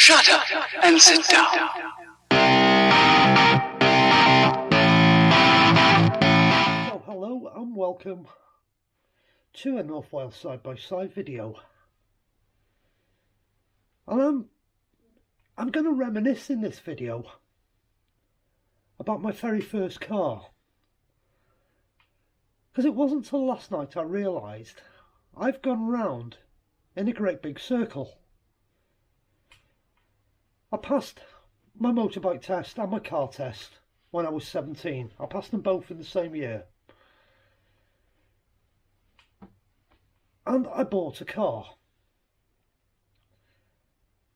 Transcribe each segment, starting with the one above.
Shut up and sit down. So hello and welcome to a North Wales side-by-side video. And I'm going to reminisce in this video about my very first car. Because it wasn't till last night I realised I've gone round in a great big circle. I passed my motorbike test and my car test when I was 17. I passed them both in the same year. And I bought a car.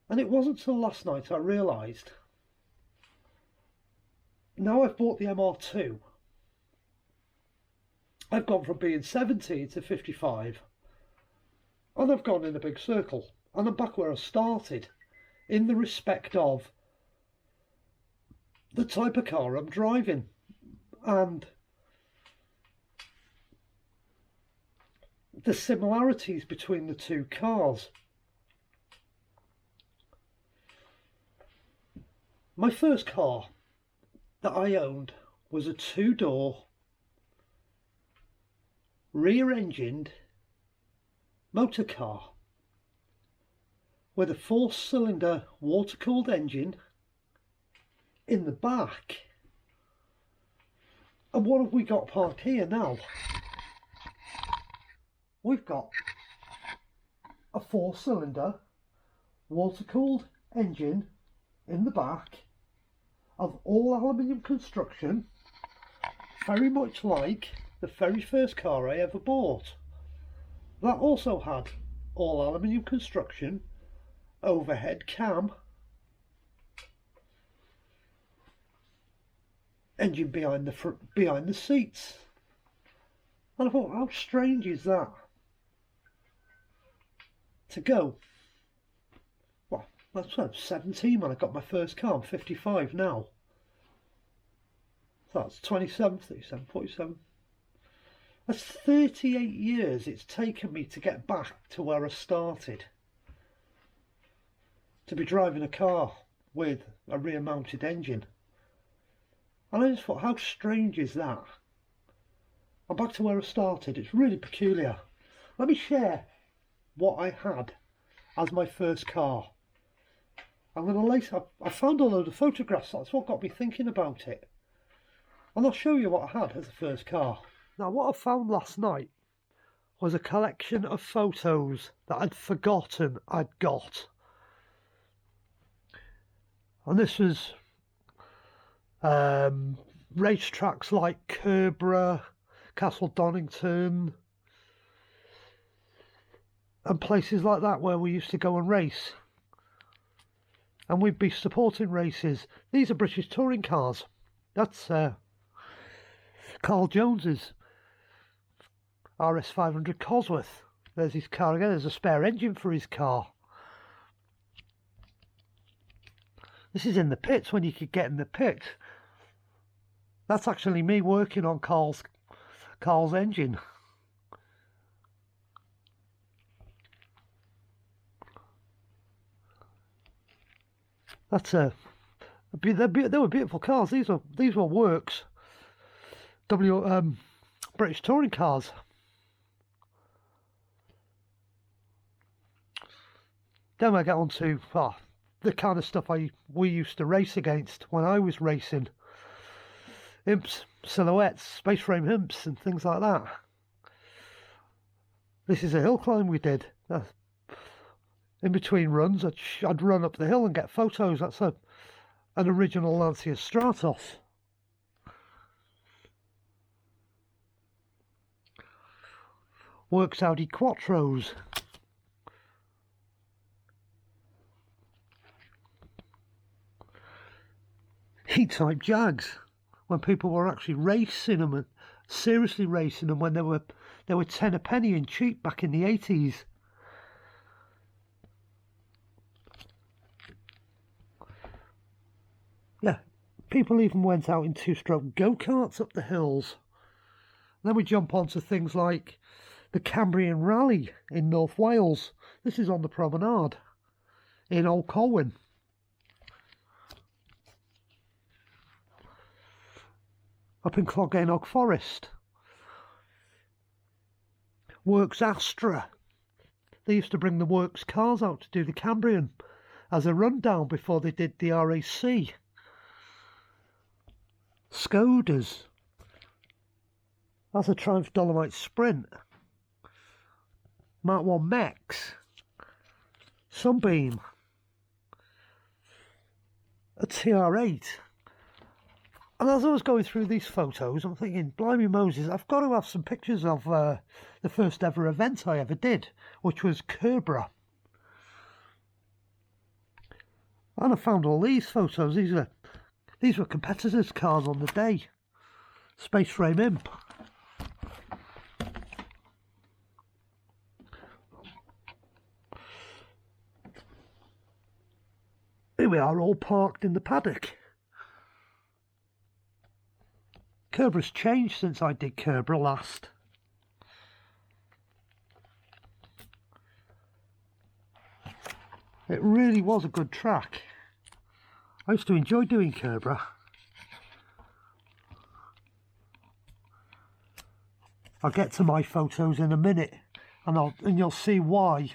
And it wasn't till last night I realised, now I've bought the MR2, I've gone from being 17 to 55, and I've gone in a big circle, and I'm back where I started, in the respect of the type of car I'm driving, and the similarities between the two cars. My first car that I owned was a two-door, rear-engined motor car with a four-cylinder water-cooled engine in the back. And what have we got parked here now? We've got a four-cylinder water-cooled engine in the back of all aluminium construction, very much like the very first car I ever bought. That also had all aluminium construction, overhead cam, engine behind the seats. And I thought, how strange is that? To go, well, that's when I was 17 when I got my first car. I'm 55 now. So that's 27, 37, 47. That's 38 years it's taken me to get back to where I started. To be driving a car with a rear mounted engine. And I just thought, how strange is that? I'm back to where I started. It's really peculiar. Let me share what I had as my first car. I'm going to lace up. I found a load of photographs. That's what got me thinking about it. And I'll show you what I had as a first car. Now, what I found last night was a collection of photos that I'd forgotten I'd got. And this was racetracks like Kerborough, Castle Donington, and places like that where we used to go and race. And we'd be supporting races. These are British touring cars. That's Carl Jones's RS500 Cosworth. There's his car again. There's a spare engine for his car. This is in the pits, when you could get in the pit. That's actually me working on Carl's engine. That's they were beautiful cars. These were Works British touring cars. Then I get on to the kind of stuff we used to race against when I was racing. Imps, silhouettes, space frame imps and things like that. This is a hill climb we did. In between runs, I'd run up the hill and get photos. That's an original Lancia Stratos. Works Audi Quattros. E-type Jags, when people were actually racing them and seriously racing them, when they were 10 a penny and cheap back in the 80s. Yeah, people even went out in two-stroke go-karts up the hills. Then we jump onto things like the Cambrian Rally in North Wales. This is on the promenade in Old Colwyn. up in Clogganog Forest. Works Astra. They used to bring the Works cars out to do the Cambrian as a rundown before they did the RAC. Skodas. That's a Triumph Dolomite Sprint. Mark 1 Mechs. Sunbeam. A TR8. And as I was going through these photos, I'm thinking, blimey Moses, I've got to have some pictures of the first ever event I ever did, which was Kerbera. And I found all these photos. These were competitors' cars on the day. Space Frame Imp. Here we are, all parked in the paddock. Kerbera's changed since I did Kerbera last. It really was a good track. I used to enjoy doing Kerbera. I'll get to my photos in a minute, and you'll see why.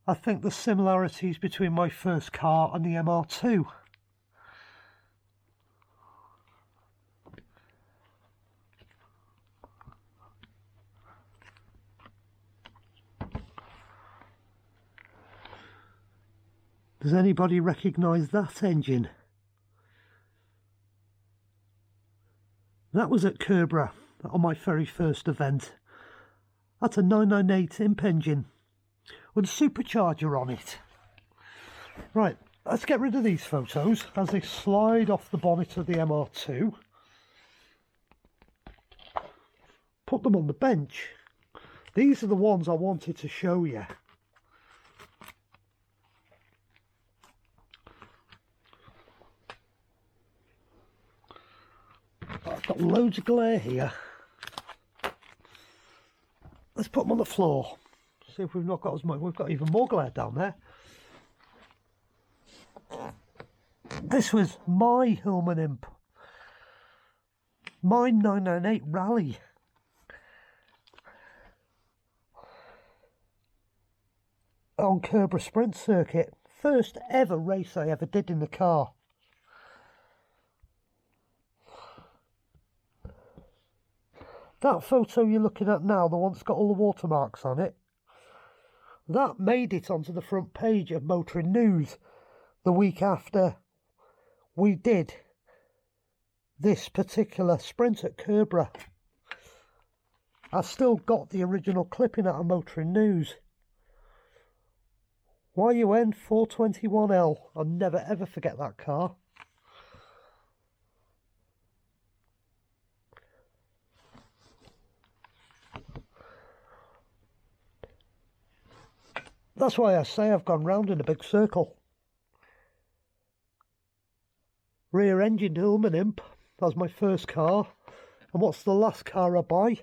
I think the similarities between my first car and the MR2. Does anybody recognise that engine? That was at Kerbera on my very first event. That's a 998 imp engine with a supercharger on it. Right, let's get rid of these photos as they slide off the bonnet of the MR2. Put them on the bench. These are the ones I wanted to show you. I've got loads of glare here. Let's put them on the floor. See if we've not got as much. We've got even more glare down there. This was my Hillman Imp. My 998 Rally. On Kerbera Sprint Circuit. First ever race I ever did in the car. That photo you're looking at now, the one that's got all the watermarks on it, that made it onto the front page of Motoring News the week after we did this particular sprint at Kerbera. I've still got the original clipping out of Motoring News. YUN 421L. I'll never ever forget that car. That's why I say I've gone round in a big circle. Rear engined Hillman Imp. That was my first car. And what's the last car I buy?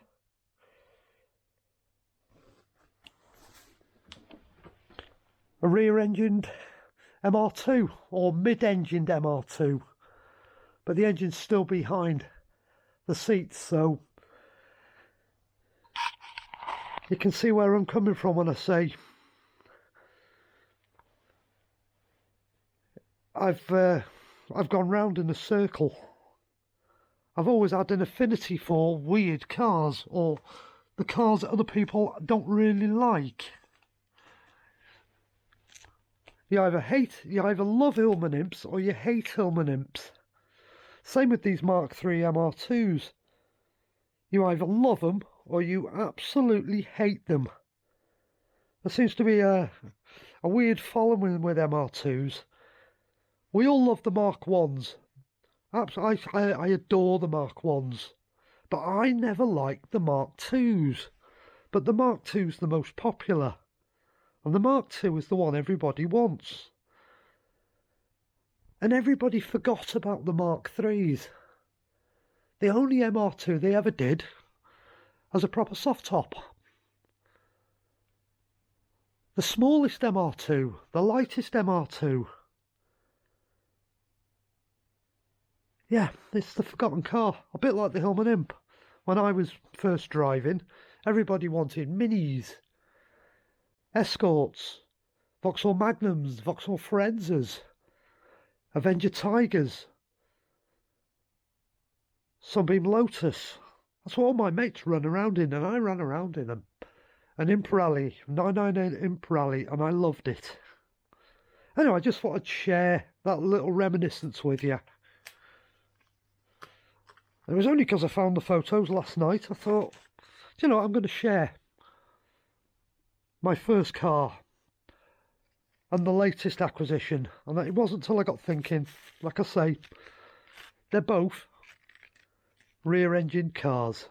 A rear engined MR2 or mid engined MR2. But the engine's still behind the seats, so you can see where I'm coming from when I say I've gone round in a circle. I've always had an affinity for weird cars, or the cars that other people don't really like. You either love Hillman Imps or you hate Hillman Imps. Same with these Mark III MR2s. You either love them or you absolutely hate them. There seems to be a weird following with MR2s. We all love the Mark 1s. I adore the Mark 1s. But I never liked the Mark 2s. But the Mark 2's the most popular. And the Mark II is the one everybody wants. And everybody forgot about the Mark IIIs. The only MR2 they ever did as a proper soft top. The smallest MR2, the lightest MR2. Yeah, it's the forgotten car. A bit like the Hillman Imp. When I was first driving, everybody wanted Minis, Escorts, Vauxhall Magnums, Vauxhall Forenzas, Avenger Tigers, Sunbeam Lotus. That's what all my mates run around in, and I ran around in them. An Imp Rally, 998 Imp Rally, and I loved it. Anyway, I just thought I'd share that little reminiscence with you. It was only because I found the photos last night, I thought, do you know what, I'm going to share my first car and the latest acquisition. And it wasn't until I got thinking, like I say, they're both rear-engine cars.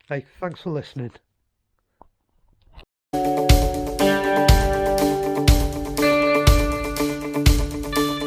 Hey, thanks for listening.